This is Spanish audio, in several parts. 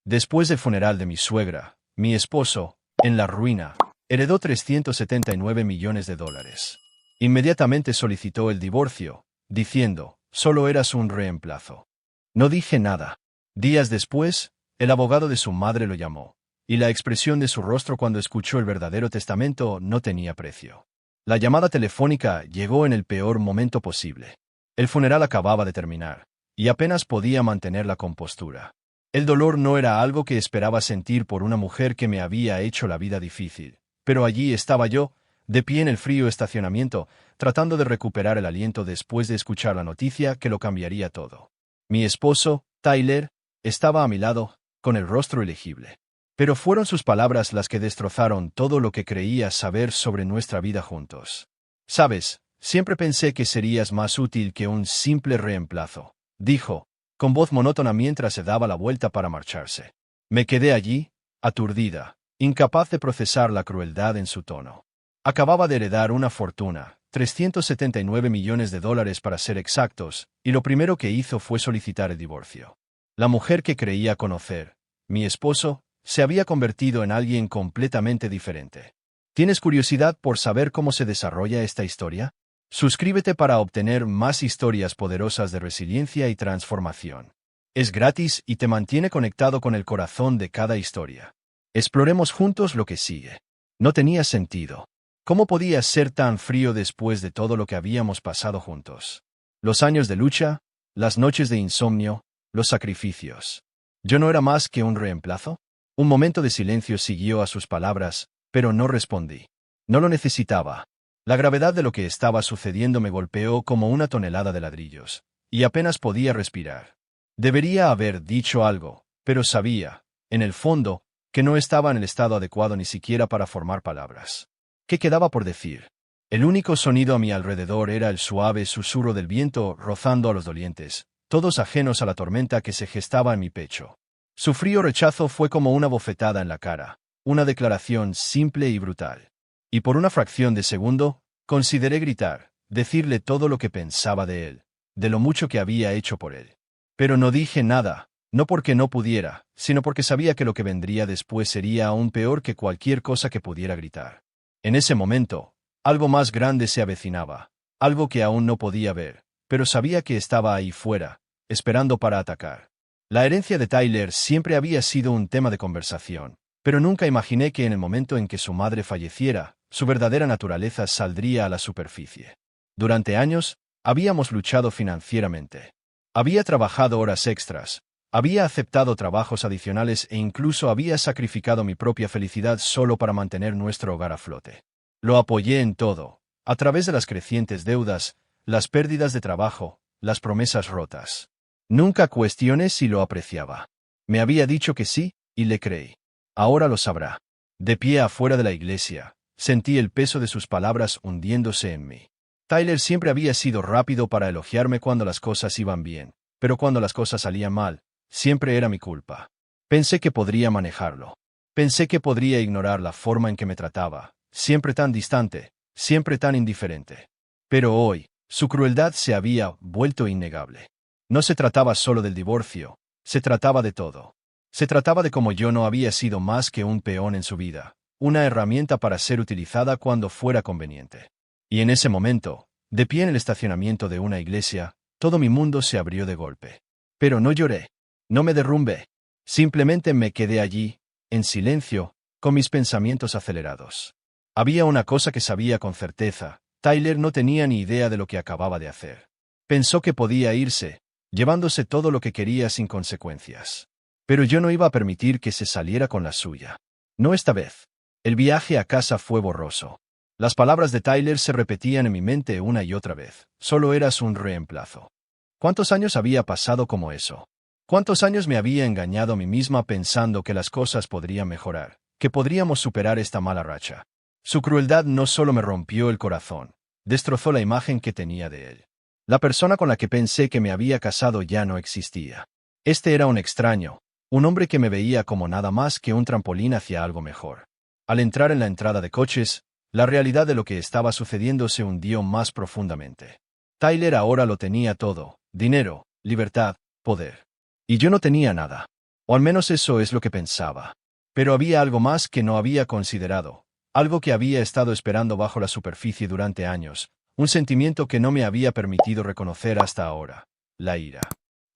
Después del funeral de mi suegra, mi esposo, en la ruina, heredó $379 millones. Inmediatamente solicitó el divorcio, diciendo, solo eras un reemplazo. No dije nada. Días después, el abogado de su madre lo llamó, y la expresión de su rostro cuando escuchó el verdadero testamento no tenía precio. La llamada telefónica llegó en el peor momento posible. El funeral acababa de terminar, y apenas podía mantener la compostura. El dolor no era algo que esperaba sentir por una mujer que me había hecho la vida difícil, pero allí estaba yo, de pie en el frío estacionamiento, tratando de recuperar el aliento después de escuchar la noticia que lo cambiaría todo. Mi esposo, Tyler, estaba a mi lado, con el rostro ilegible. Pero fueron sus palabras las que destrozaron todo lo que creía saber sobre nuestra vida juntos. Sabes, siempre pensé que serías más útil que un simple reemplazo, dijo, con voz monótona mientras se daba la vuelta para marcharse. Me quedé allí, aturdida, incapaz de procesar la crueldad en su tono. Acababa de heredar una fortuna, $379 millones para ser exactos, y lo primero que hizo fue solicitar el divorcio. La mujer que creía conocer, mi esposo, se había convertido en alguien completamente diferente. ¿Tienes curiosidad por saber cómo se desarrolla esta historia? Suscríbete para obtener más historias poderosas de resiliencia y transformación. Es gratis y te mantiene conectado con el corazón de cada historia. Exploremos juntos lo que sigue. No tenía sentido. ¿Cómo podía ser tan frío después de todo lo que habíamos pasado juntos? Los años de lucha, las noches de insomnio, los sacrificios. ¿Yo no era más que un reemplazo? Un momento de silencio siguió a sus palabras, pero no respondí. No lo necesitaba. La gravedad de lo que estaba sucediendo me golpeó como una tonelada de ladrillos, y apenas podía respirar. Debería haber dicho algo, pero sabía, en el fondo, que no estaba en el estado adecuado ni siquiera para formar palabras. ¿Qué quedaba por decir? El único sonido a mi alrededor era el suave susurro del viento rozando a los dolientes, todos ajenos a la tormenta que se gestaba en mi pecho. Su frío rechazo fue como una bofetada en la cara, una declaración simple y brutal. Y por una fracción de segundo, consideré gritar, decirle todo lo que pensaba de él, de lo mucho que había hecho por él. Pero no dije nada, no porque no pudiera, sino porque sabía que lo que vendría después sería aún peor que cualquier cosa que pudiera gritar. En ese momento, algo más grande se avecinaba, algo que aún no podía ver, pero sabía que estaba ahí fuera, esperando para atacar. La herencia de Tyler siempre había sido un tema de conversación, pero nunca imaginé que en el momento en que su madre falleciera, su verdadera naturaleza saldría a la superficie. Durante años, habíamos luchado financieramente. Había trabajado horas extras, había aceptado trabajos adicionales e incluso había sacrificado mi propia felicidad solo para mantener nuestro hogar a flote. Lo apoyé en todo, a través de las crecientes deudas, las pérdidas de trabajo, las promesas rotas. Nunca cuestioné si lo apreciaba. Me había dicho que sí, y le creí. Ahora lo sabrá. De pie afuera de la iglesia, sentí el peso de sus palabras hundiéndose en mí. Tyler siempre había sido rápido para elogiarme cuando las cosas iban bien, pero cuando las cosas salían mal, siempre era mi culpa. Pensé que podría manejarlo. Pensé que podría ignorar la forma en que me trataba, siempre tan distante, siempre tan indiferente. Pero hoy, su crueldad se había vuelto innegable. No se trataba solo del divorcio, se trataba de todo. Se trataba de cómo yo no había sido más que un peón en su vida, una herramienta para ser utilizada cuando fuera conveniente. Y en ese momento, de pie en el estacionamiento de una iglesia, todo mi mundo se abrió de golpe. Pero no lloré, no me derrumbé, simplemente me quedé allí, en silencio, con mis pensamientos acelerados. Había una cosa que sabía con certeza, Tyler no tenía ni idea de lo que acababa de hacer. Pensó que podía irse, llevándose todo lo que quería sin consecuencias. Pero yo no iba a permitir que se saliera con la suya. No esta vez. El viaje a casa fue borroso. Las palabras de Tyler se repetían en mi mente una y otra vez. Solo eras un reemplazo. ¿Cuántos años había pasado como eso? ¿Cuántos años me había engañado a mí misma pensando que las cosas podrían mejorar, que podríamos superar esta mala racha? Su crueldad no solo me rompió el corazón, destrozó la imagen que tenía de él. La persona con la que pensé que me había casado ya no existía. Este era un extraño, un hombre que me veía como nada más que un trampolín hacia algo mejor. Al entrar en la entrada de coches, la realidad de lo que estaba sucediendo se hundió más profundamente. Tyler ahora lo tenía todo: dinero, libertad, poder. Y yo no tenía nada. O al menos eso es lo que pensaba. Pero había algo más que no había considerado, algo que había estado esperando bajo la superficie durante años, un sentimiento que no me había permitido reconocer hasta ahora: la ira.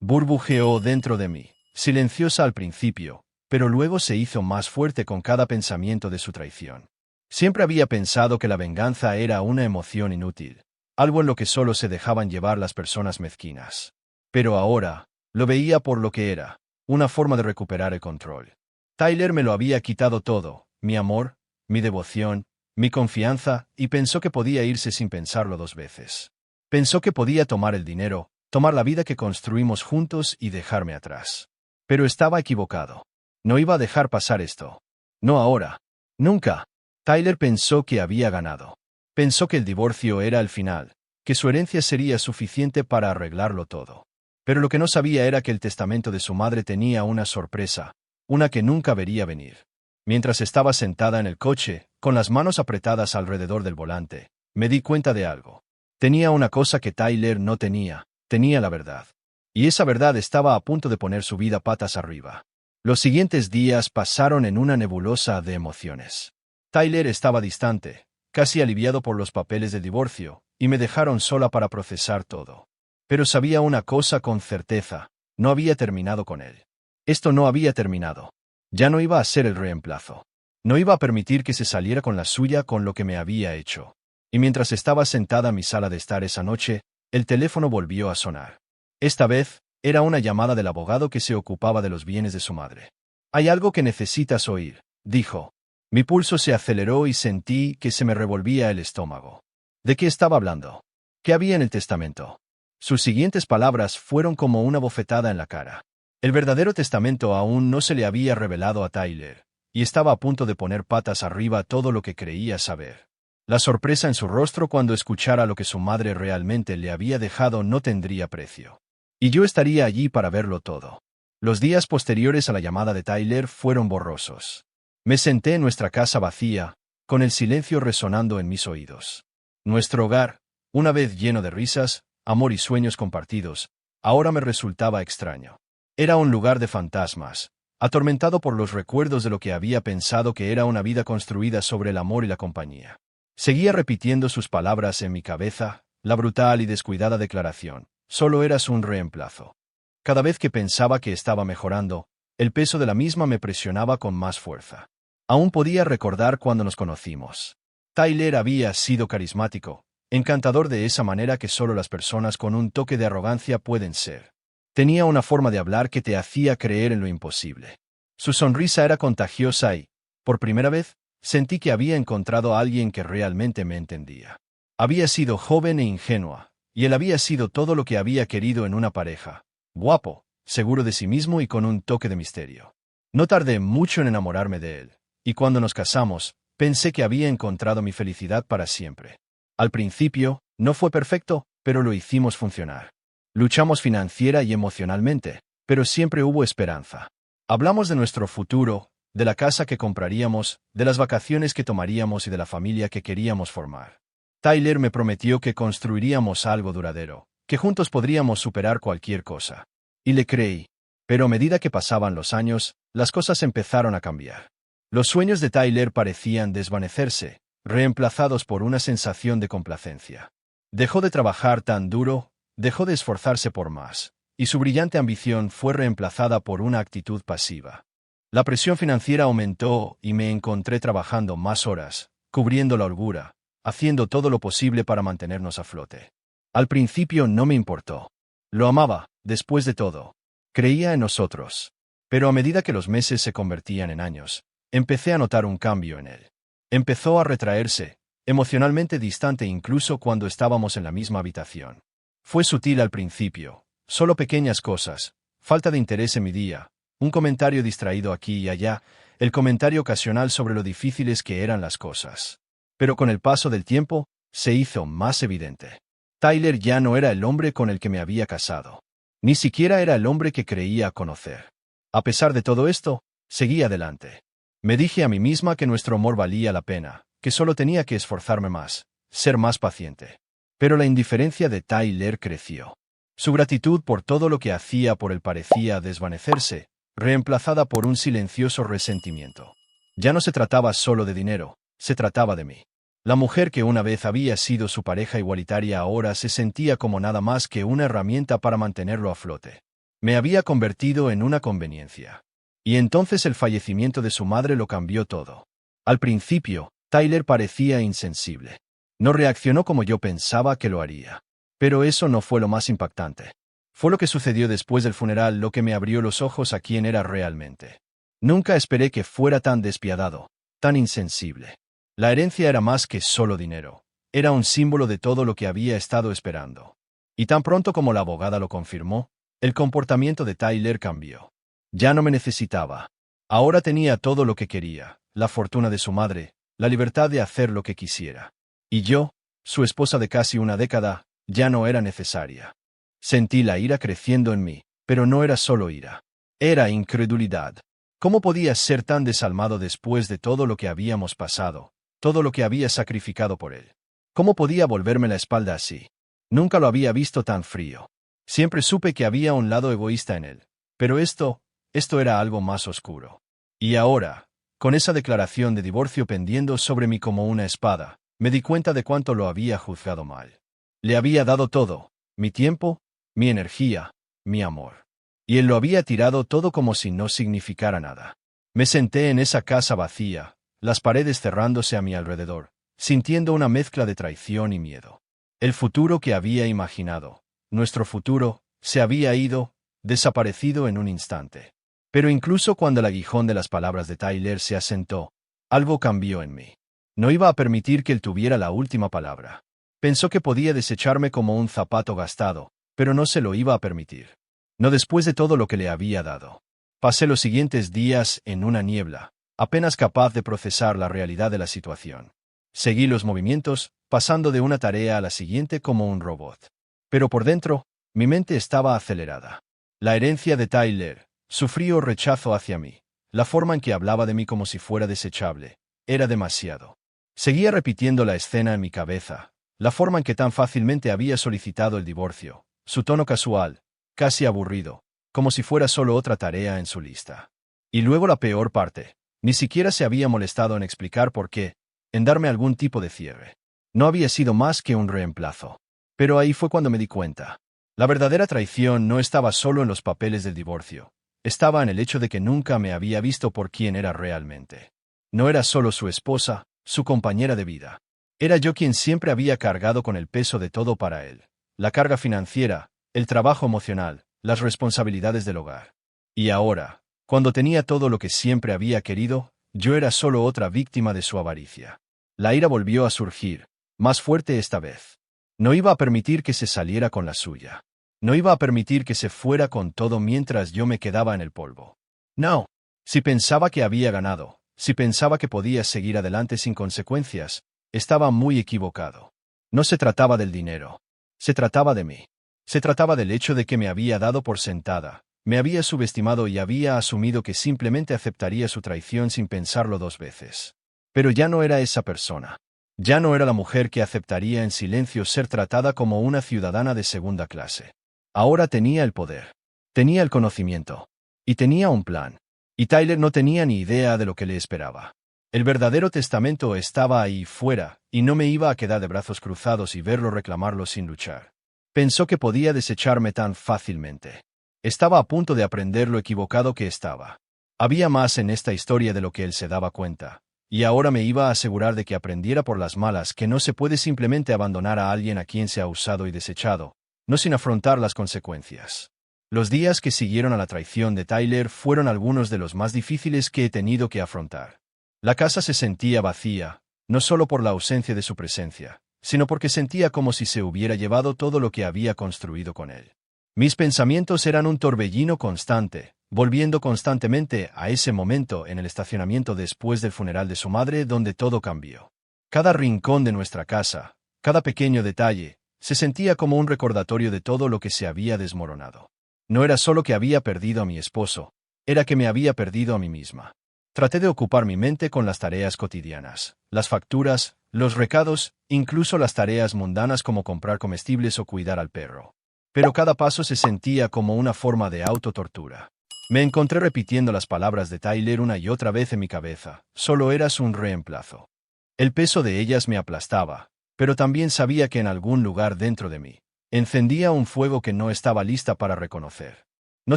Burbujeó dentro de mí, silenciosa al principio, pero luego se hizo más fuerte con cada pensamiento de su traición. Siempre había pensado que la venganza era una emoción inútil, algo en lo que solo se dejaban llevar las personas mezquinas. Pero ahora, lo veía por lo que era: una forma de recuperar el control. Tyler me lo había quitado todo: mi amor, mi devoción, mi confianza, y pensó que podía irse sin pensarlo dos veces. Pensó que podía tomar el dinero, tomar la vida que construimos juntos y dejarme atrás. Pero estaba equivocado. No iba a dejar pasar esto. No ahora. Nunca. Tyler pensó que había ganado. Pensó que el divorcio era el final, que su herencia sería suficiente para arreglarlo todo. Pero lo que no sabía era que el testamento de su madre tenía una sorpresa, una que nunca vería venir. Mientras estaba sentada en el coche, con las manos apretadas alrededor del volante, me di cuenta de algo. Tenía una cosa que Tyler no tenía: tenía la verdad. Y esa verdad estaba a punto de poner su vida patas arriba. Los siguientes días pasaron en una nebulosa de emociones. Tyler estaba distante, casi aliviado por los papeles de divorcio, y me dejaron sola para procesar todo. Pero sabía una cosa con certeza: no había terminado con él. Esto no había terminado. Ya no iba a ser el reemplazo. No iba a permitir que se saliera con la suya con lo que me había hecho. Y mientras estaba sentada en mi sala de estar esa noche, el teléfono volvió a sonar. Esta vez, era una llamada del abogado que se ocupaba de los bienes de su madre. «Hay algo que necesitas oír», dijo. Mi pulso se aceleró y sentí que se me revolvía el estómago. ¿De qué estaba hablando? ¿Qué había en el testamento? Sus siguientes palabras fueron como una bofetada en la cara. El verdadero testamento aún no se le había revelado a Tyler, y estaba a punto de poner patas arriba todo lo que creía saber. La sorpresa en su rostro cuando escuchara lo que su madre realmente le había dejado no tendría precio. Y yo estaría allí para verlo todo. Los días posteriores a la llamada de Tyler fueron borrosos. Me senté en nuestra casa vacía, con el silencio resonando en mis oídos. Nuestro hogar, una vez lleno de risas, amor y sueños compartidos, ahora me resultaba extraño. Era un lugar de fantasmas, atormentado por los recuerdos de lo que había pensado que era una vida construida sobre el amor y la compañía. Seguía repitiendo sus palabras en mi cabeza, la brutal y descuidada declaración: solo eras un reemplazo. Cada vez que pensaba que estaba mejorando, el peso de la misma me presionaba con más fuerza. Aún podía recordar cuando nos conocimos. Tyler había sido carismático, encantador de esa manera que solo las personas con un toque de arrogancia pueden ser. Tenía una forma de hablar que te hacía creer en lo imposible. Su sonrisa era contagiosa y, por primera vez, sentí que había encontrado a alguien que realmente me entendía. Había sido joven e ingenua, y él había sido todo lo que había querido en una pareja: guapo, seguro de sí mismo y con un toque de misterio. No tardé mucho en enamorarme de él, y cuando nos casamos, pensé que había encontrado mi felicidad para siempre. Al principio, no fue perfecto, pero lo hicimos funcionar. Luchamos financiera y emocionalmente, pero siempre hubo esperanza. Hablamos de nuestro futuro, de la casa que compraríamos, de las vacaciones que tomaríamos y de la familia que queríamos formar. Tyler me prometió que construiríamos algo duradero, que juntos podríamos superar cualquier cosa. Y le creí. Pero a medida que pasaban los años, las cosas empezaron a cambiar. Los sueños de Tyler parecían desvanecerse, reemplazados por una sensación de complacencia. Dejó de trabajar tan duro, dejó de esforzarse por más, y su brillante ambición fue reemplazada por una actitud pasiva. La presión financiera aumentó y me encontré trabajando más horas, cubriendo la holgura, haciendo todo lo posible para mantenernos a flote. Al principio no me importó. Lo amaba, después de todo. Creía en nosotros. Pero a medida que los meses se convertían en años, empecé a notar un cambio en él. Empezó a retraerse, emocionalmente distante incluso cuando estábamos en la misma habitación. Fue sutil al principio, solo pequeñas cosas, falta de interés en mi día, un comentario distraído aquí y allá, el comentario ocasional sobre lo difíciles que eran las cosas. Pero con el paso del tiempo, se hizo más evidente. Tyler ya no era el hombre con el que me había casado. Ni siquiera era el hombre que creía conocer. A pesar de todo esto, seguí adelante. Me dije a mí misma que nuestro amor valía la pena, que solo tenía que esforzarme más, ser más paciente. Pero la indiferencia de Tyler creció. Su gratitud por todo lo que hacía por él parecía desvanecerse, reemplazada por un silencioso resentimiento. Ya no se trataba solo de dinero, se trataba de mí. La mujer que una vez había sido su pareja igualitaria ahora se sentía como nada más que una herramienta para mantenerlo a flote. Me había convertido en una conveniencia. Y entonces el fallecimiento de su madre lo cambió todo. Al principio, Tyler parecía insensible. No reaccionó como yo pensaba que lo haría. Pero eso no fue lo más impactante. Fue lo que sucedió después del funeral lo que me abrió los ojos a quién era realmente. Nunca esperé que fuera tan despiadado, tan insensible. La herencia era más que solo dinero. Era un símbolo de todo lo que había estado esperando. Y tan pronto como la abogada lo confirmó, el comportamiento de Tyler cambió. Ya no me necesitaba. Ahora tenía todo lo que quería, la fortuna de su madre, la libertad de hacer lo que quisiera. Y yo, su esposa de casi una década, ya no era necesaria. Sentí la ira creciendo en mí, pero no era solo ira. Era incredulidad. ¿Cómo podía ser tan desalmado después de todo lo que habíamos pasado, todo lo que había sacrificado por él? ¿Cómo podía volverme la espalda así? Nunca lo había visto tan frío. Siempre supe que había un lado egoísta en él. Pero esto era algo más oscuro. Y ahora, con esa declaración de divorcio pendiendo sobre mí como una espada, me di cuenta de cuánto lo había juzgado mal. Le había dado todo, mi tiempo, mi energía, mi amor. Y él lo había tirado todo como si no significara nada. Me senté en esa casa vacía, las paredes cerrándose a mi alrededor, sintiendo una mezcla de traición y miedo. El futuro que había imaginado, nuestro futuro, se había ido, desaparecido en un instante. Pero incluso cuando el aguijón de las palabras de Tyler se asentó, algo cambió en mí. No iba a permitir que él tuviera la última palabra. Pensó que podía desecharme como un zapato gastado, pero no se lo iba a permitir. No después de todo lo que le había dado. Pasé los siguientes días en una niebla, apenas capaz de procesar la realidad de la situación. Seguí los movimientos, pasando de una tarea a la siguiente como un robot. Pero por dentro, mi mente estaba acelerada. La herencia de Tyler, su frío rechazo hacia mí, la forma en que hablaba de mí como si fuera desechable, era demasiado. Seguía repitiendo la escena en mi cabeza, la forma en que tan fácilmente había solicitado el divorcio, su tono casual, casi aburrido, como si fuera solo otra tarea en su lista. Y luego la peor parte, ni siquiera se había molestado en explicar por qué, en darme algún tipo de cierre. No había sido más que un reemplazo. Pero ahí fue cuando me di cuenta. La verdadera traición no estaba solo en los papeles del divorcio, estaba en el hecho de que nunca me había visto por quién era realmente. No era solo su esposa, su compañera de vida. Era yo quien siempre había cargado con el peso de todo para él. La carga financiera, el trabajo emocional, las responsabilidades del hogar. Y ahora, cuando tenía todo lo que siempre había querido, yo era solo otra víctima de su avaricia. La ira volvió a surgir, más fuerte esta vez. No iba a permitir que se saliera con la suya. No iba a permitir que se fuera con todo mientras yo me quedaba en el polvo. No. Si pensaba que había ganado, si pensaba que podía seguir adelante sin consecuencias, estaba muy equivocado. No se trataba del dinero. Se trataba de mí. Se trataba del hecho de que me había dado por sentada, me había subestimado y había asumido que simplemente aceptaría su traición sin pensarlo dos veces. Pero ya no era esa persona. Ya no era la mujer que aceptaría en silencio ser tratada como una ciudadana de segunda clase. Ahora tenía el poder. Tenía el conocimiento. Y tenía un plan. Y Tyler no tenía ni idea de lo que le esperaba. El verdadero testamento estaba ahí fuera, y no me iba a quedar de brazos cruzados y verlo reclamarlo sin luchar. Pensó que podía desecharme tan fácilmente. Estaba a punto de aprender lo equivocado que estaba. Había más en esta historia de lo que él se daba cuenta, y ahora me iba a asegurar de que aprendiera por las malas que no se puede simplemente abandonar a alguien a quien se ha usado y desechado, no sin afrontar las consecuencias. Los días que siguieron a la traición de Tyler fueron algunos de los más difíciles que he tenido que afrontar. La casa se sentía vacía, no solo por la ausencia de su presencia, sino porque sentía como si se hubiera llevado todo lo que había construido con él. Mis pensamientos eran un torbellino constante, volviendo constantemente a ese momento en el estacionamiento después del funeral de su madre donde todo cambió. Cada rincón de nuestra casa, cada pequeño detalle, se sentía como un recordatorio de todo lo que se había desmoronado. No era solo que había perdido a mi esposo, era que me había perdido a mí misma. Traté de ocupar mi mente con las tareas cotidianas, las facturas, los recados, incluso las tareas mundanas como comprar comestibles o cuidar al perro. Pero cada paso se sentía como una forma de autotortura. Me encontré repitiendo las palabras de Tyler una y otra vez en mi cabeza. Solo eras un reemplazo. El peso de ellas me aplastaba, pero también sabía que en algún lugar dentro de mí encendía un fuego que no estaba lista para reconocer. No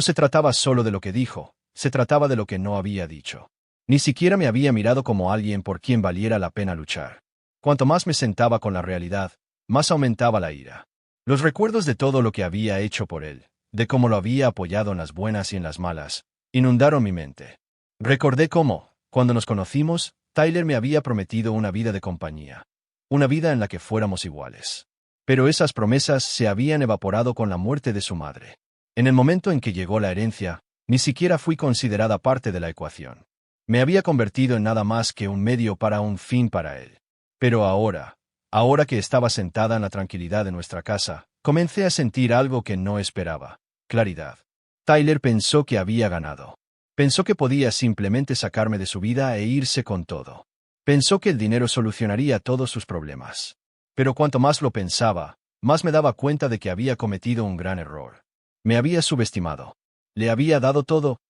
se trataba solo de lo que dijo, se trataba de lo que no había dicho. Ni siquiera me había mirado como alguien por quien valiera la pena luchar. Cuanto más me sentaba con la realidad, más aumentaba la ira. Los recuerdos de todo lo que había hecho por él, de cómo lo había apoyado en las buenas y en las malas, inundaron mi mente. Recordé cómo, cuando nos conocimos, Tyler me había prometido una vida de compañía. Una vida en la que fuéramos iguales. Pero esas promesas se habían evaporado con la muerte de su madre. En el momento en que llegó la herencia, ni siquiera fui considerada parte de la ecuación. Me había convertido en nada más que un medio para un fin para él. Pero ahora que estaba sentada en la tranquilidad de nuestra casa, comencé a sentir algo que no esperaba: claridad. Tyler pensó que había ganado. Pensó que podía simplemente sacarme de su vida e irse con todo. Pensó que el dinero solucionaría todos sus problemas. Pero cuanto más lo pensaba, más me daba cuenta de que había cometido un gran error. Me había subestimado. Le había dado todo.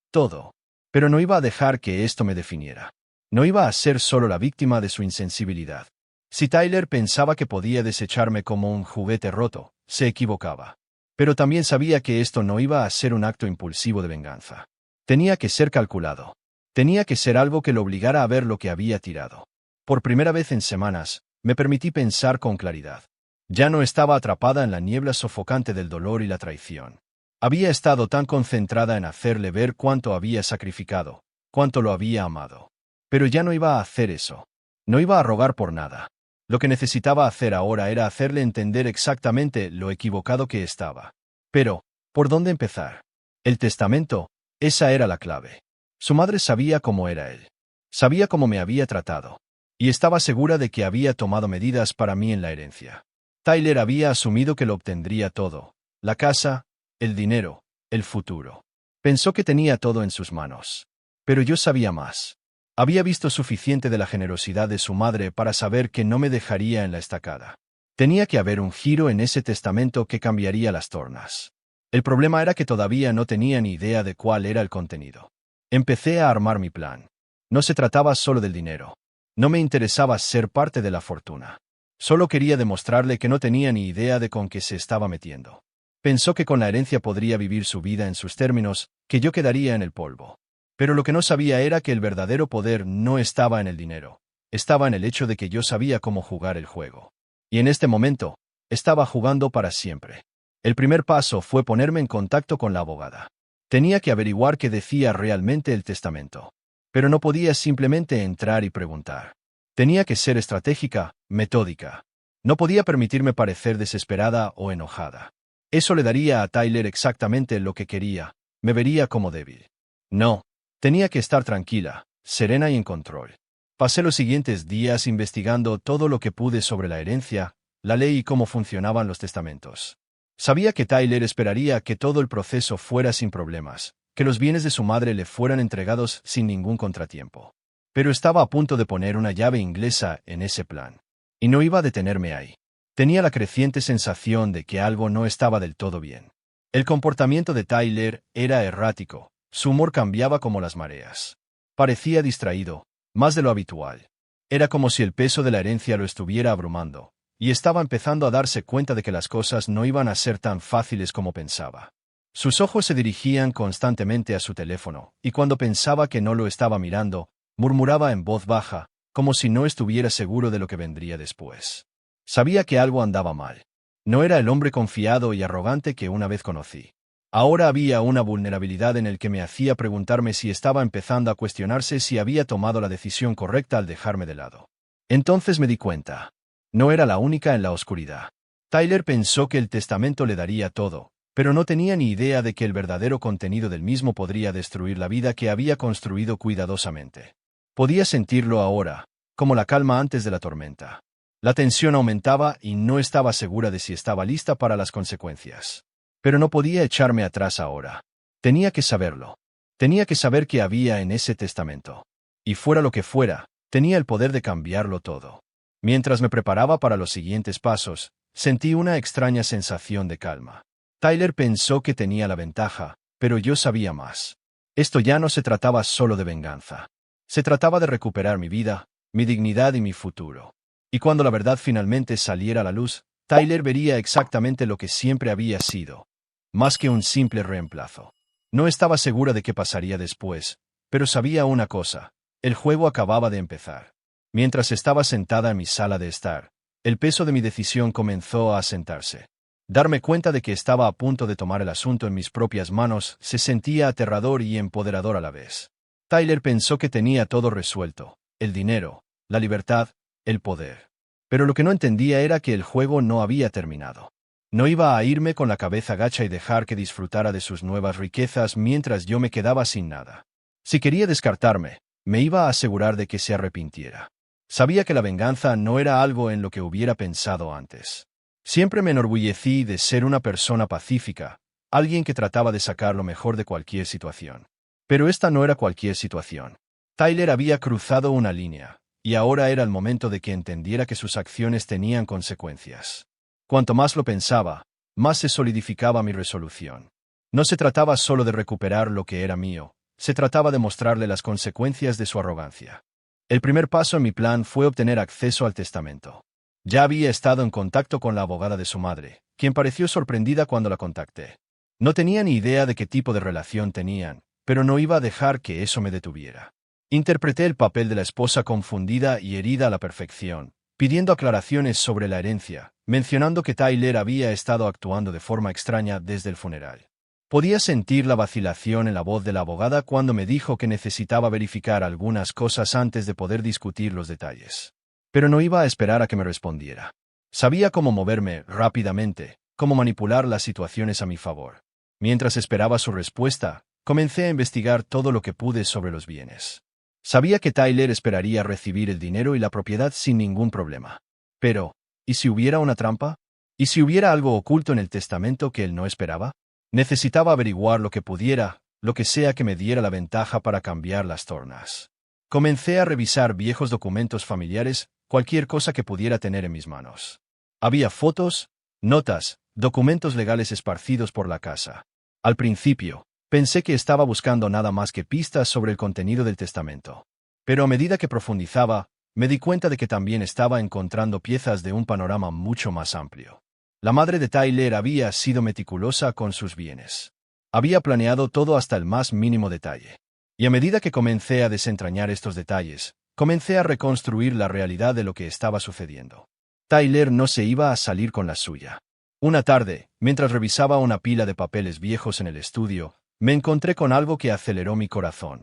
Pero no iba a dejar que esto me definiera. No iba a ser solo la víctima de su insensibilidad. Si Tyler pensaba que podía desecharme como un juguete roto, se equivocaba. Pero también sabía que esto no iba a ser un acto impulsivo de venganza. Tenía que ser calculado. Tenía que ser algo que lo obligara a ver lo que había tirado. Por primera vez en semanas, me permití pensar con claridad. Ya no estaba atrapada en la niebla sofocante del dolor y la traición. Había estado tan concentrada en hacerle ver cuánto había sacrificado, cuánto lo había amado. Pero ya no iba a hacer eso. No iba a rogar por nada. Lo que necesitaba hacer ahora era hacerle entender exactamente lo equivocado que estaba. Pero, ¿por dónde empezar? El testamento, esa era la clave. Su madre sabía cómo era él. Sabía cómo me había tratado. Y estaba segura de que había tomado medidas para mí en la herencia. Tyler había asumido que lo obtendría todo: la casa, el dinero, el futuro. Pensó que tenía todo en sus manos. Pero yo sabía más. Había visto suficiente de la generosidad de su madre para saber que no me dejaría en la estacada. Tenía que haber un giro en ese testamento que cambiaría las tornas. El problema era que todavía no tenía ni idea de cuál era el contenido. Empecé a armar mi plan. No se trataba solo del dinero. No me interesaba ser parte de la fortuna. Solo quería demostrarle que no tenía ni idea de con qué se estaba metiendo. Pensó que con la herencia podría vivir su vida en sus términos, que yo quedaría en el polvo. Pero lo que no sabía era que el verdadero poder no estaba en el dinero. Estaba en el hecho de que yo sabía cómo jugar el juego. Y en este momento, estaba jugando para siempre. El primer paso fue ponerme en contacto con la abogada. Tenía que averiguar qué decía realmente el testamento. Pero no podía simplemente entrar y preguntar. Tenía que ser estratégica, metódica. No podía permitirme parecer desesperada o enojada. Eso le daría a Tyler exactamente lo que quería: me vería como débil. No, tenía que estar tranquila, serena y en control. Pasé los siguientes días investigando todo lo que pude sobre la herencia, la ley y cómo funcionaban los testamentos. Sabía que Tyler esperaría que todo el proceso fuera sin problemas, que los bienes de su madre le fueran entregados sin ningún contratiempo. Pero estaba a punto de poner una llave inglesa en ese plan. Y no iba a detenerme ahí. Tenía la creciente sensación de que algo no estaba del todo bien. El comportamiento de Tyler era errático, su humor cambiaba como las mareas. Parecía distraído, más de lo habitual. Era como si el peso de la herencia lo estuviera abrumando, y estaba empezando a darse cuenta de que las cosas no iban a ser tan fáciles como pensaba. Sus ojos se dirigían constantemente a su teléfono, y cuando pensaba que no lo estaba mirando, murmuraba en voz baja, como si no estuviera seguro de lo que vendría después. Sabía que algo andaba mal. No era el hombre confiado y arrogante que una vez conocí. Ahora había una vulnerabilidad en el que me hacía preguntarme si estaba empezando a cuestionarse si había tomado la decisión correcta al dejarme de lado. Entonces me di cuenta. No era la única en la oscuridad. Tyler pensó que el testamento le daría todo, pero no tenía ni idea de que el verdadero contenido del mismo podría destruir la vida que había construido cuidadosamente. Podía sentirlo ahora, como la calma antes de la tormenta. La tensión aumentaba y no estaba segura de si estaba lista para las consecuencias. Pero no podía echarme atrás ahora. Tenía que saberlo. Tenía que saber qué había en ese testamento. Y fuera lo que fuera, tenía el poder de cambiarlo todo. Mientras me preparaba para los siguientes pasos, sentí una extraña sensación de calma. Tyler pensó que tenía la ventaja, pero yo sabía más. Esto ya no se trataba solo de venganza. Se trataba de recuperar mi vida, mi dignidad y mi futuro. Y cuando la verdad finalmente saliera a la luz, Tyler vería exactamente lo que siempre había sido, más que un simple reemplazo. No estaba segura de qué pasaría después, pero sabía una cosa: el juego acababa de empezar. Mientras estaba sentada en mi sala de estar, el peso de mi decisión comenzó a asentarse. Darme cuenta de que estaba a punto de tomar el asunto en mis propias manos se sentía aterrador y empoderador a la vez. Tyler pensó que tenía todo resuelto: el dinero, la libertad, el poder. Pero lo que no entendía era que el juego no había terminado. No iba a irme con la cabeza gacha y dejar que disfrutara de sus nuevas riquezas mientras yo me quedaba sin nada. Si quería descartarme, me iba a asegurar de que se arrepintiera. Sabía que la venganza no era algo en lo que hubiera pensado antes. Siempre me enorgullecí de ser una persona pacífica, alguien que trataba de sacar lo mejor de cualquier situación. Pero esta no era cualquier situación. Tyler había cruzado una línea, y ahora era el momento de que entendiera que sus acciones tenían consecuencias. Cuanto más lo pensaba, más se solidificaba mi resolución. No se trataba solo de recuperar lo que era mío, se trataba de mostrarle las consecuencias de su arrogancia. El primer paso en mi plan fue obtener acceso al testamento. Ya había estado en contacto con la abogada de su madre, quien pareció sorprendida cuando la contacté. No tenía ni idea de qué tipo de relación tenían, pero no iba a dejar que eso me detuviera. Interpreté el papel de la esposa confundida y herida a la perfección, pidiendo aclaraciones sobre la herencia, mencionando que Tyler había estado actuando de forma extraña desde el funeral. Podía sentir la vacilación en la voz de la abogada cuando me dijo que necesitaba verificar algunas cosas antes de poder discutir los detalles. Pero no iba a esperar a que me respondiera. Sabía cómo moverme rápidamente, cómo manipular las situaciones a mi favor. Mientras esperaba su respuesta, comencé a investigar todo lo que pude sobre los bienes. Sabía que Tyler esperaría recibir el dinero y la propiedad sin ningún problema. Pero, ¿y si hubiera una trampa? ¿Y si hubiera algo oculto en el testamento que él no esperaba? Necesitaba averiguar lo que pudiera, lo que sea que me diera la ventaja para cambiar las tornas. Comencé a revisar viejos documentos familiares, cualquier cosa que pudiera tener en mis manos. Había fotos, notas, documentos legales esparcidos por la casa. Al principio, pensé que estaba buscando nada más que pistas sobre el contenido del testamento. Pero a medida que profundizaba, me di cuenta de que también estaba encontrando piezas de un panorama mucho más amplio. La madre de Tyler había sido meticulosa con sus bienes. Había planeado todo hasta el más mínimo detalle. Y a medida que comencé a desentrañar estos detalles, comencé a reconstruir la realidad de lo que estaba sucediendo. Tyler no se iba a salir con la suya. Una tarde, mientras revisaba una pila de papeles viejos en el estudio, me encontré con algo que aceleró mi corazón.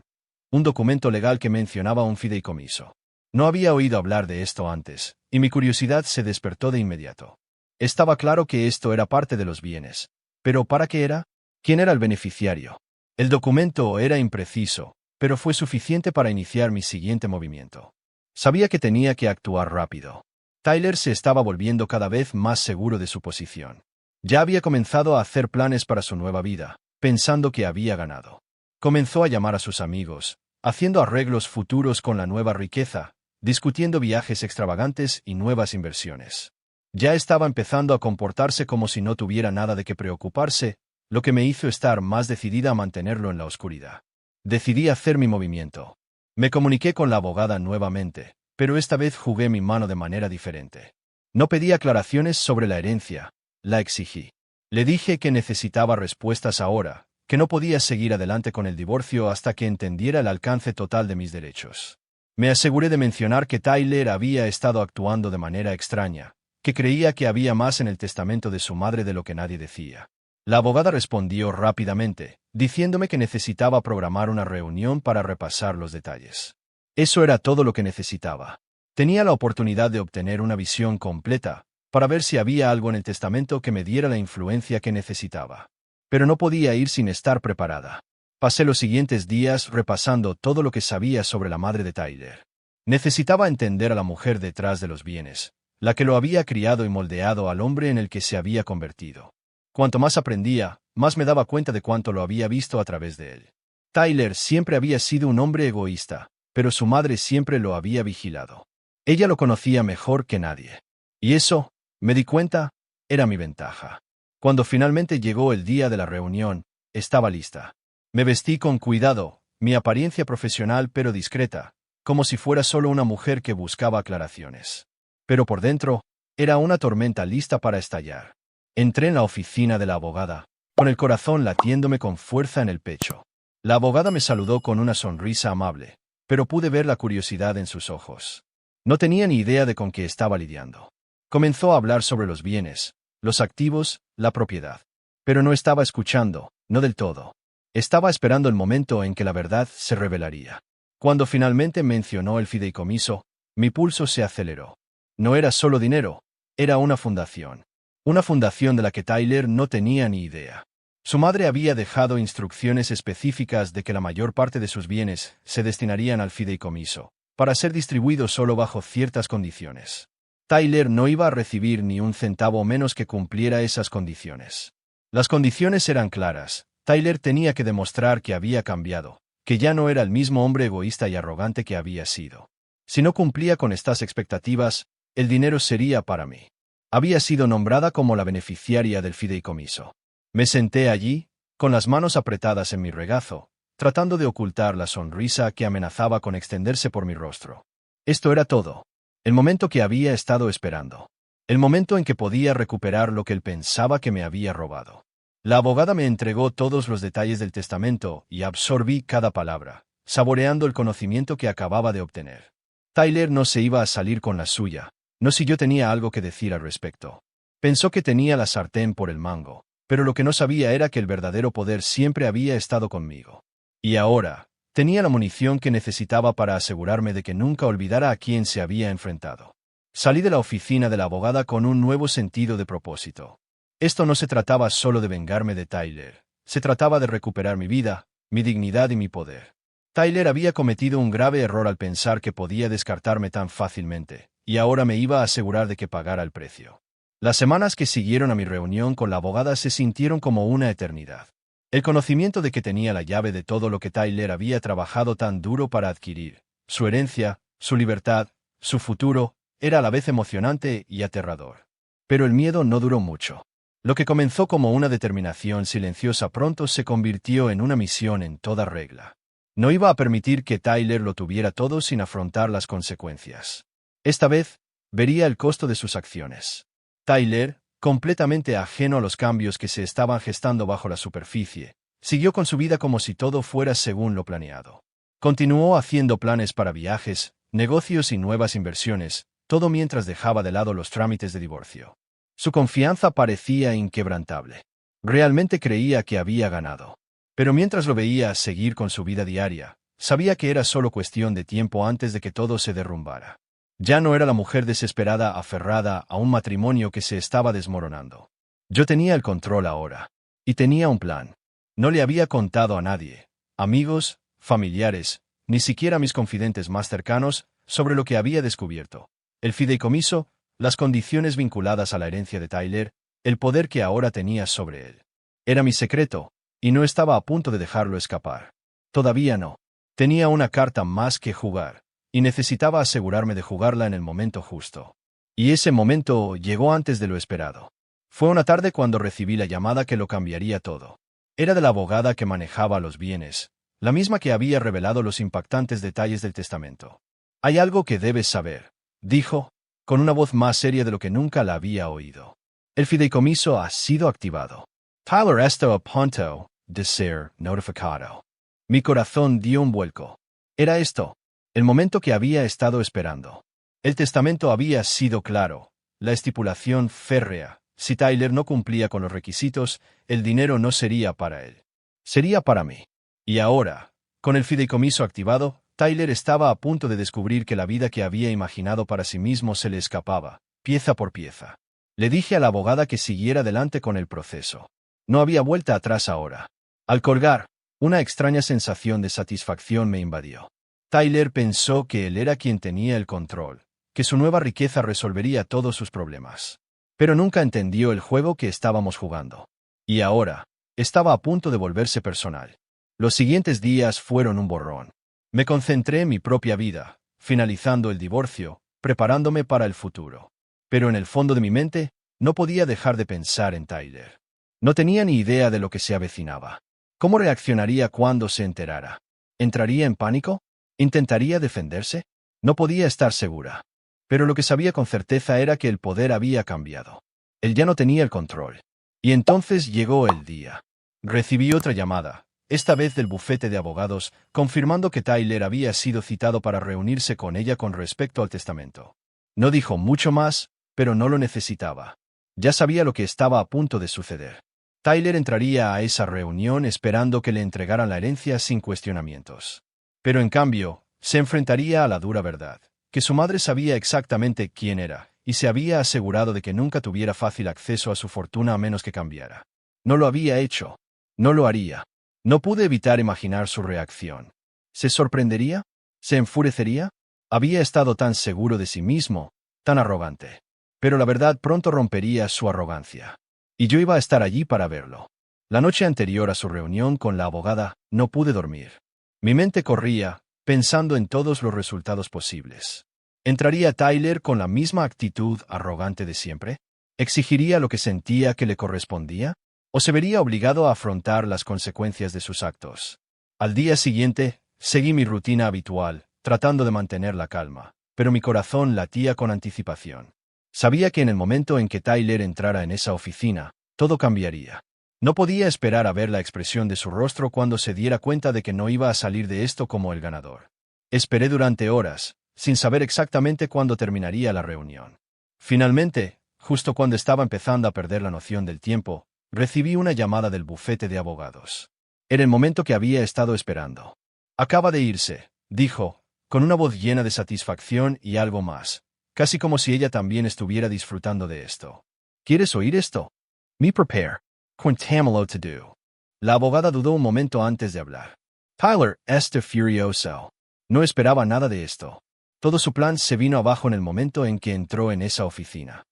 Un documento legal que mencionaba un fideicomiso. No había oído hablar de esto antes, y mi curiosidad se despertó de inmediato. Estaba claro que esto era parte de los bienes. ¿Pero para qué era? ¿Quién era el beneficiario? El documento era impreciso, pero fue suficiente para iniciar mi siguiente movimiento. Sabía que tenía que actuar rápido. Tyler se estaba volviendo cada vez más seguro de su posición. Ya había comenzado a hacer planes para su nueva vida, pensando que había ganado. Comenzó a llamar a sus amigos, haciendo arreglos futuros con la nueva riqueza, discutiendo viajes extravagantes y nuevas inversiones. Ya estaba empezando a comportarse como si no tuviera nada de qué preocuparse, lo que me hizo estar más decidida a mantenerlo en la oscuridad. Decidí hacer mi movimiento. Me comuniqué con la abogada nuevamente, pero esta vez jugué mi mano de manera diferente. No pedí aclaraciones sobre la herencia, la exigí. Le dije que necesitaba respuestas ahora, que no podía seguir adelante con el divorcio hasta que entendiera el alcance total de mis derechos. Me aseguré de mencionar que Tyler había estado actuando de manera extraña, que creía que había más en el testamento de su madre de lo que nadie decía. La abogada respondió rápidamente, diciéndome que necesitaba programar una reunión para repasar los detalles. Eso era todo lo que necesitaba. Tenía la oportunidad de obtener una visión completa, para ver si había algo en el testamento que me diera la influencia que necesitaba. Pero no podía ir sin estar preparada. Pasé los siguientes días repasando todo lo que sabía sobre la madre de Tyler. Necesitaba entender a la mujer detrás de los bienes, la que lo había criado y moldeado al hombre en el que se había convertido. Cuanto más aprendía, más me daba cuenta de cuánto lo había visto a través de él. Tyler siempre había sido un hombre egoísta, pero su madre siempre lo había vigilado. Ella lo conocía mejor que nadie. Y eso, me di cuenta, era mi ventaja. Cuando finalmente llegó el día de la reunión, estaba lista. Me vestí con cuidado, mi apariencia profesional pero discreta, como si fuera solo una mujer que buscaba aclaraciones. Pero por dentro, era una tormenta lista para estallar. Entré en la oficina de la abogada, con el corazón latiéndome con fuerza en el pecho. La abogada me saludó con una sonrisa amable, pero pude ver la curiosidad en sus ojos. No tenía ni idea de con qué estaba lidiando. Comenzó a hablar sobre los bienes, los activos, la propiedad. Pero no estaba escuchando, no del todo. Estaba esperando el momento en que la verdad se revelaría. Cuando finalmente mencionó el fideicomiso, mi pulso se aceleró. No era solo dinero, era una fundación. Una fundación de la que Tyler no tenía ni idea. Su madre había dejado instrucciones específicas de que la mayor parte de sus bienes se destinarían al fideicomiso, para ser distribuidos solo bajo ciertas condiciones. Tyler no iba a recibir ni un centavo menos que cumpliera esas condiciones. Las condiciones eran claras. Tyler tenía que demostrar que había cambiado, que ya no era el mismo hombre egoísta y arrogante que había sido. Si no cumplía con estas expectativas, el dinero sería para mí. Había sido nombrada como la beneficiaria del fideicomiso. Me senté allí, con las manos apretadas en mi regazo, tratando de ocultar la sonrisa que amenazaba con extenderse por mi rostro. Esto era todo. El momento que había estado esperando. El momento en que podía recuperar lo que él pensaba que me había robado. La abogada me entregó todos los detalles del testamento y absorbí cada palabra, saboreando el conocimiento que acababa de obtener. Tyler no se iba a salir con la suya, no si yo tenía algo que decir al respecto. Pensó que tenía la sartén por el mango, pero lo que no sabía era que el verdadero poder siempre había estado conmigo. Y ahora, tenía la munición que necesitaba para asegurarme de que nunca olvidara a quién se había enfrentado. Salí de la oficina de la abogada con un nuevo sentido de propósito. Esto no se trataba solo de vengarme de Tyler, se trataba de recuperar mi vida, mi dignidad y mi poder. Tyler había cometido un grave error al pensar que podía descartarme tan fácilmente, y ahora me iba a asegurar de que pagara el precio. Las semanas que siguieron a mi reunión con la abogada se sintieron como una eternidad. El conocimiento de que tenía la llave de todo lo que Tyler había trabajado tan duro para adquirir, su herencia, su libertad, su futuro, era a la vez emocionante y aterrador. Pero el miedo no duró mucho. Lo que comenzó como una determinación silenciosa pronto se convirtió en una misión en toda regla. No iba a permitir que Tyler lo tuviera todo sin afrontar las consecuencias. Esta vez, vería el costo de sus acciones. Tyler, completamente ajeno a los cambios que se estaban gestando bajo la superficie, siguió con su vida como si todo fuera según lo planeado. Continuó haciendo planes para viajes, negocios y nuevas inversiones, todo mientras dejaba de lado los trámites de divorcio. Su confianza parecía inquebrantable. Realmente creía que había ganado. Pero mientras lo veía seguir con su vida diaria, sabía que era solo cuestión de tiempo antes de que todo se derrumbara. Ya no era la mujer desesperada aferrada a un matrimonio que se estaba desmoronando. Yo tenía el control ahora. Y tenía un plan. No le había contado a nadie, amigos, familiares, ni siquiera a mis confidentes más cercanos, sobre lo que había descubierto. El fideicomiso, las condiciones vinculadas a la herencia de Tyler, el poder que ahora tenía sobre él. Era mi secreto, y no estaba a punto de dejarlo escapar. Todavía no. Tenía una carta más que jugar, y necesitaba asegurarme de jugarla en el momento justo. Y ese momento llegó antes de lo esperado. Fue una tarde cuando recibí la llamada que lo cambiaría todo. Era de la abogada que manejaba los bienes, la misma que había revelado los impactantes detalles del testamento. «Hay algo que debes saber», dijo, con una voz más seria de lo que nunca la había oído. «El fideicomiso ha sido activado. Tyler está a punto de ser notificado». Mi corazón dio un vuelco. Era esto, el momento que había estado esperando. El testamento había sido claro, la estipulación férrea. Si Tyler no cumplía con los requisitos, el dinero no sería para él. Sería para mí. Y ahora, con el fideicomiso activado, Tyler estaba a punto de descubrir que la vida que había imaginado para sí mismo se le escapaba, pieza por pieza. Le dije a la abogada que siguiera adelante con el proceso. No había vuelta atrás ahora. Al colgar, una extraña sensación de satisfacción me invadió. Tyler pensó que él era quien tenía el control, que su nueva riqueza resolvería todos sus problemas. Pero nunca entendió el juego que estábamos jugando. Y ahora, estaba a punto de volverse personal. Los siguientes días fueron un borrón. Me concentré en mi propia vida, finalizando el divorcio, preparándome para el futuro. Pero en el fondo de mi mente, no podía dejar de pensar en Tyler. No tenía ni idea de lo que se avecinaba. ¿Cómo reaccionaría cuando se enterara? ¿Entraría en pánico? ¿Intentaría defenderse? No podía estar segura. Pero lo que sabía con certeza era que el poder había cambiado. Él ya no tenía el control. Y entonces llegó el día. Recibí otra llamada, esta vez del bufete de abogados, confirmando que Tyler había sido citado para reunirse con ella con respecto al testamento. No dijo mucho más, pero no lo necesitaba. Ya sabía lo que estaba a punto de suceder. Tyler entraría a esa reunión esperando que le entregaran la herencia sin cuestionamientos. Pero en cambio, se enfrentaría a la dura verdad, que su madre sabía exactamente quién era, y se había asegurado de que nunca tuviera fácil acceso a su fortuna a menos que cambiara. No lo había hecho. No lo haría. No pude evitar imaginar su reacción. ¿Se sorprendería? ¿Se enfurecería? Había estado tan seguro de sí mismo, tan arrogante. Pero la verdad pronto rompería su arrogancia. Y yo iba a estar allí para verlo. La noche anterior a su reunión con la abogada, no pude dormir. Mi mente corría, pensando en todos los resultados posibles. ¿Entraría Tyler con la misma actitud arrogante de siempre? ¿Exigiría lo que sentía que le correspondía? ¿O se vería obligado a afrontar las consecuencias de sus actos? Al día siguiente, seguí mi rutina habitual, tratando de mantener la calma, pero mi corazón latía con anticipación. Sabía que en el momento en que Tyler entrara en esa oficina, todo cambiaría. No podía esperar a ver la expresión de su rostro cuando se diera cuenta de que no iba a salir de esto como el ganador. Esperé durante horas, sin saber exactamente cuándo terminaría la reunión. Finalmente, justo cuando estaba empezando a perder la noción del tiempo, recibí una llamada del bufete de abogados. Era el momento que había estado esperando. Acaba de irse, dijo, con una voz llena de satisfacción y algo más, casi como si ella también estuviera disfrutando de esto. ¿Quieres oír esto? Me prepare. Cuéntamelo todo. La abogada dudó un momento antes de hablar. Tyler, furioso. No esperaba nada de esto. Todo su plan se vino abajo en el momento en que entró en esa oficina.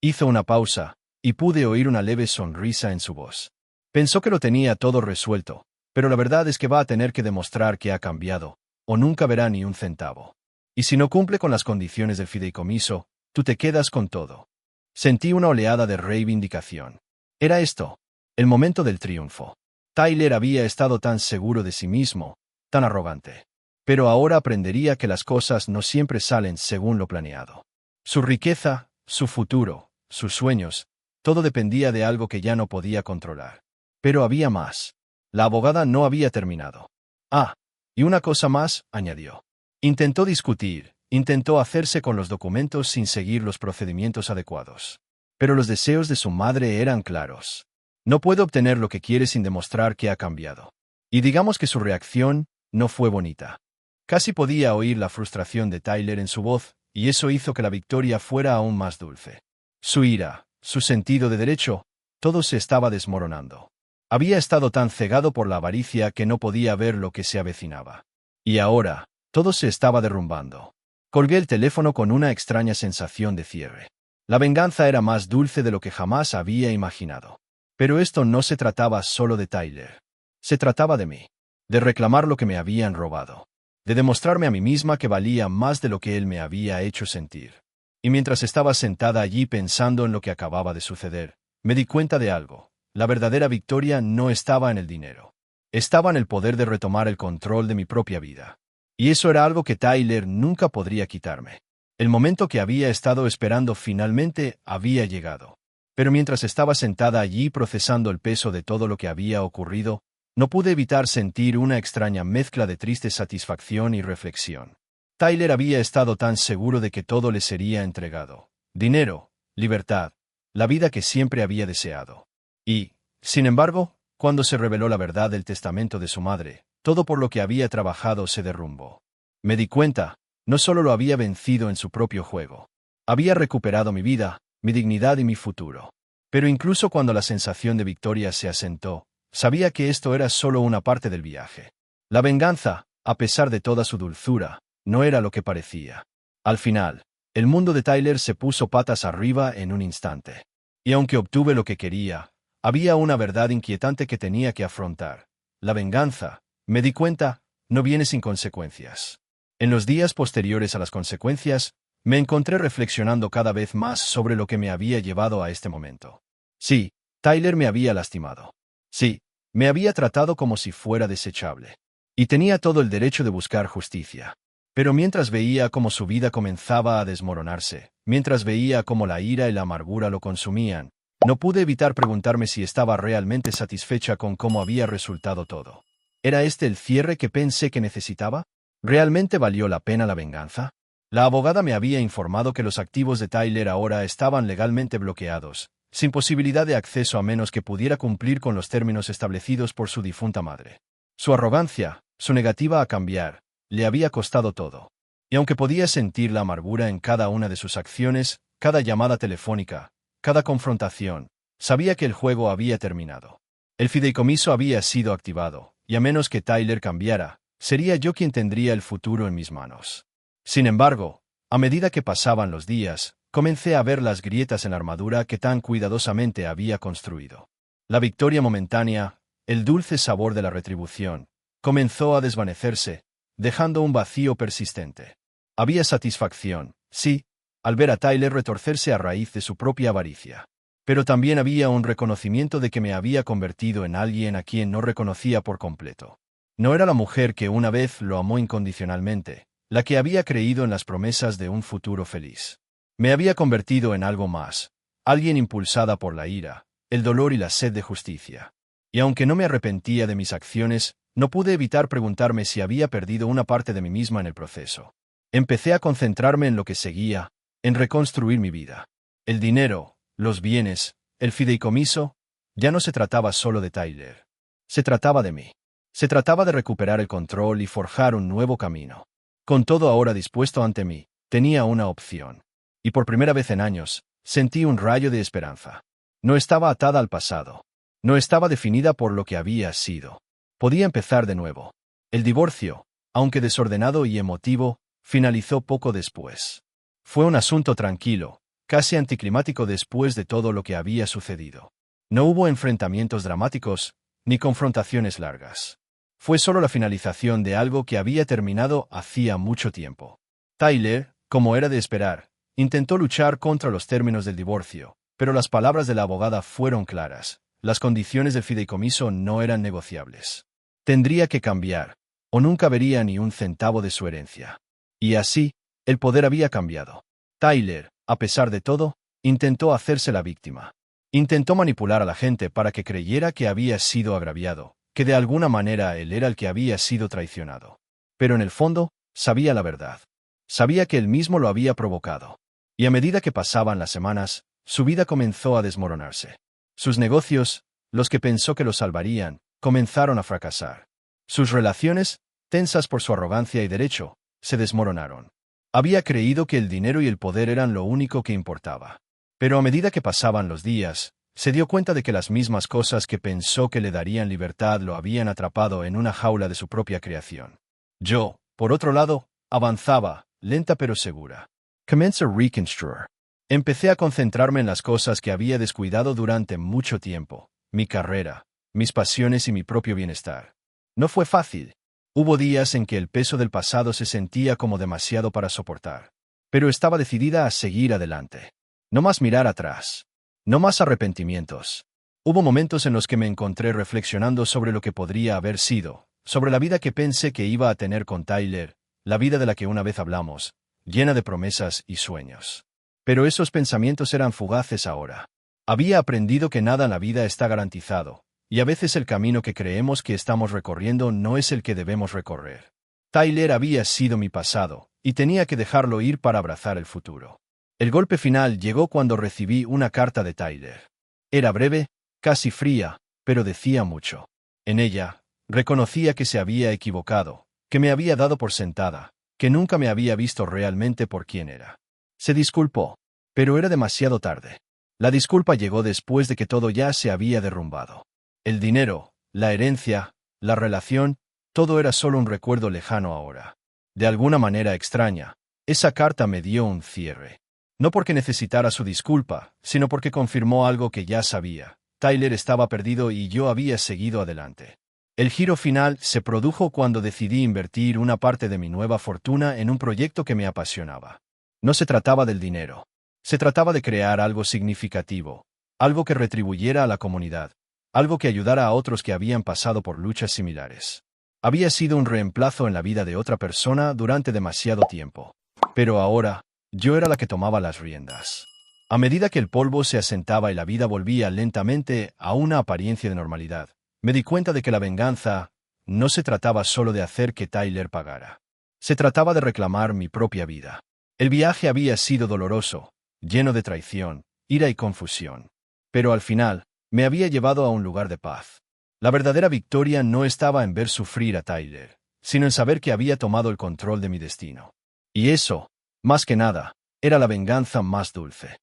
Hizo una pausa, y pude oír una leve sonrisa en su voz. Pensó que lo tenía todo resuelto, pero la verdad es que va a tener que demostrar que ha cambiado, o nunca verá ni un centavo. Y si no cumple con las condiciones del fideicomiso, tú te quedas con todo. Sentí una oleada de reivindicación. Era esto, el momento del triunfo. Tyler había estado tan seguro de sí mismo, tan arrogante. Pero ahora aprendería que las cosas no siempre salen según lo planeado. Su riqueza, su futuro, sus sueños, todo dependía de algo que ya no podía controlar. Pero había más. La abogada no había terminado. Ah, y una cosa más, añadió. Intentó discutir, intentó hacerse con los documentos sin seguir los procedimientos adecuados. Pero los deseos de su madre eran claros. No puede obtener lo que quiere sin demostrar que ha cambiado. Y digamos que su reacción no fue bonita. Casi podía oír la frustración de Tyler en su voz, y eso hizo que la victoria fuera aún más dulce. Su ira, su sentido de derecho, todo se estaba desmoronando. Había estado tan cegado por la avaricia que no podía ver lo que se avecinaba. Y ahora, todo se estaba derrumbando. Colgué el teléfono con una extraña sensación de cierre. La venganza era más dulce de lo que jamás había imaginado. Pero esto no se trataba solo de Tyler. Se trataba de mí. De reclamar lo que me habían robado. De demostrarme a mí misma que valía más de lo que él me había hecho sentir. Y mientras estaba sentada allí pensando en lo que acababa de suceder, me di cuenta de algo. La verdadera victoria no estaba en el dinero. Estaba en el poder de retomar el control de mi propia vida. Y eso era algo que Tyler nunca podría quitarme. El momento que había estado esperando finalmente había llegado. Pero mientras estaba sentada allí procesando el peso de todo lo que había ocurrido, no pude evitar sentir una extraña mezcla de triste satisfacción y reflexión. Tyler había estado tan seguro de que todo le sería entregado. Dinero, libertad, la vida que siempre había deseado. Y, sin embargo, cuando se reveló la verdad del testamento de su madre, todo por lo que había trabajado se derrumbó. Me di cuenta, no solo lo había vencido en su propio juego. Había recuperado mi vida, mi dignidad y mi futuro. Pero incluso cuando la sensación de victoria se asentó, sabía que esto era solo una parte del viaje. La venganza, a pesar de toda su dulzura, no era lo que parecía. Al final, el mundo de Tyler se puso patas arriba en un instante. Y aunque obtuve lo que quería, había una verdad inquietante que tenía que afrontar. La venganza, me di cuenta, no viene sin consecuencias. En los días posteriores a las consecuencias, me encontré reflexionando cada vez más sobre lo que me había llevado a este momento. Sí, Tyler me había lastimado. Sí, Me había tratado como si fuera desechable. Y tenía todo el derecho de buscar justicia. Pero mientras veía cómo su vida comenzaba a desmoronarse, mientras veía cómo la ira y la amargura lo consumían, no pude evitar preguntarme si estaba realmente satisfecha con cómo había resultado todo. ¿Era este el cierre que pensé que necesitaba? ¿Realmente valió la pena la venganza? La abogada me había informado que los activos de Tyler ahora estaban legalmente bloqueados, sin posibilidad de acceso a menos que pudiera cumplir con los términos establecidos por su difunta madre. Su arrogancia, su negativa a cambiar, le había costado todo. Y aunque podía sentir la amargura en cada una de sus acciones, cada llamada telefónica, cada confrontación, sabía que el juego había terminado. El fideicomiso había sido activado, y a menos que Tyler cambiara, sería yo quien tendría el futuro en mis manos. Sin embargo, a medida que pasaban los días, comencé a ver las grietas en la armadura que tan cuidadosamente había construido. La victoria momentánea, el dulce sabor de la retribución, comenzó a desvanecerse, dejando un vacío persistente. Había satisfacción, sí, al ver a Tyler retorcerse a raíz de su propia avaricia. Pero también había un reconocimiento de que me había convertido en alguien a quien no reconocía por completo. No era la mujer que una vez lo amó incondicionalmente, la que había creído en las promesas de un futuro feliz. Me había convertido en algo más, alguien impulsada por la ira, el dolor y la sed de justicia. Y aunque no me arrepentía de mis acciones, no pude evitar preguntarme si había perdido una parte de mí misma en el proceso. Empecé a concentrarme en lo que seguía, en reconstruir mi vida. El dinero, los bienes, el fideicomiso, ya no se trataba solo de Tyler. Se trataba de mí. Se trataba de recuperar el control y forjar un nuevo camino. Con todo ahora dispuesto ante mí, tenía una opción. Y por primera vez en años, sentí un rayo de esperanza. No estaba atada al pasado. No estaba definida por lo que había sido. Podía empezar de nuevo. El divorcio, aunque desordenado y emotivo, finalizó poco después. Fue un asunto tranquilo, casi anticlimático después de todo lo que había sucedido. No hubo enfrentamientos dramáticos, ni confrontaciones largas. Fue solo la finalización de algo que había terminado hacía mucho tiempo. Tyler, como era de esperar, intentó luchar contra los términos del divorcio, pero las palabras de la abogada fueron claras. Las condiciones del fideicomiso no eran negociables. Tendría que cambiar, o nunca vería ni un centavo de su herencia. Y así, el poder había cambiado. Tyler, a pesar de todo, intentó hacerse la víctima. Intentó manipular a la gente para que creyera que había sido agraviado, que de alguna manera él era el que había sido traicionado. Pero en el fondo, sabía la verdad. Sabía que él mismo lo había provocado. Y a medida que pasaban las semanas, su vida comenzó a desmoronarse. Sus negocios, los que pensó que lo salvarían, comenzaron a fracasar. Sus relaciones, tensas por su arrogancia y derecho, se desmoronaron. Había creído que el dinero y el poder eran lo único que importaba. Pero a medida que pasaban los días, se dio cuenta de que las mismas cosas que pensó que le darían libertad lo habían atrapado en una jaula de su propia creación. Yo, por otro lado, avanzaba, lenta pero segura. Commence a reconstruir. Empecé a concentrarme en las cosas que había descuidado durante mucho tiempo, mi carrera, mis pasiones y mi propio bienestar. No fue fácil. Hubo días en que el peso del pasado se sentía como demasiado para soportar. Pero estaba decidida a seguir adelante. No más mirar atrás. No más arrepentimientos. Hubo momentos en los que me encontré reflexionando sobre lo que podría haber sido, sobre la vida que pensé que iba a tener con Tyler, la vida de la que una vez hablamos, llena de promesas y sueños. Pero esos pensamientos eran fugaces ahora. Había aprendido que nada en la vida está garantizado, y a veces el camino que creemos que estamos recorriendo no es el que debemos recorrer. Tyler había sido mi pasado, y tenía que dejarlo ir para abrazar el futuro. El golpe final llegó cuando recibí una carta de Tyler. Era breve, casi fría, pero decía mucho. En ella, reconocía que se había equivocado, que me había dado por sentada, que nunca me había visto realmente por quién era. Se disculpó, pero era demasiado tarde. La disculpa llegó después de que todo ya se había derrumbado. El dinero, la herencia, la relación, todo era solo un recuerdo lejano ahora. De alguna manera extraña, esa carta me dio un cierre. No porque necesitara su disculpa, sino porque confirmó algo que ya sabía. Tyler estaba perdido y yo había seguido adelante. El giro final se produjo cuando decidí invertir una parte de mi nueva fortuna en un proyecto que me apasionaba. No se trataba del dinero. Se trataba de crear algo significativo, algo que retribuyera a la comunidad, algo que ayudara a otros que habían pasado por luchas similares. Había sido un reemplazo en la vida de otra persona durante demasiado tiempo. Pero ahora, yo era la que tomaba las riendas. A medida que el polvo se asentaba y la vida volvía lentamente a una apariencia de normalidad, me di cuenta de que la venganza no se trataba solo de hacer que Tyler pagara. Se trataba de reclamar mi propia vida. El viaje había sido doloroso, lleno de traición, ira y confusión. Pero al final, me había llevado a un lugar de paz. La verdadera victoria no estaba en ver sufrir a Tyler, sino en saber que había tomado el control de mi destino. Y eso, más que nada, era la venganza más dulce.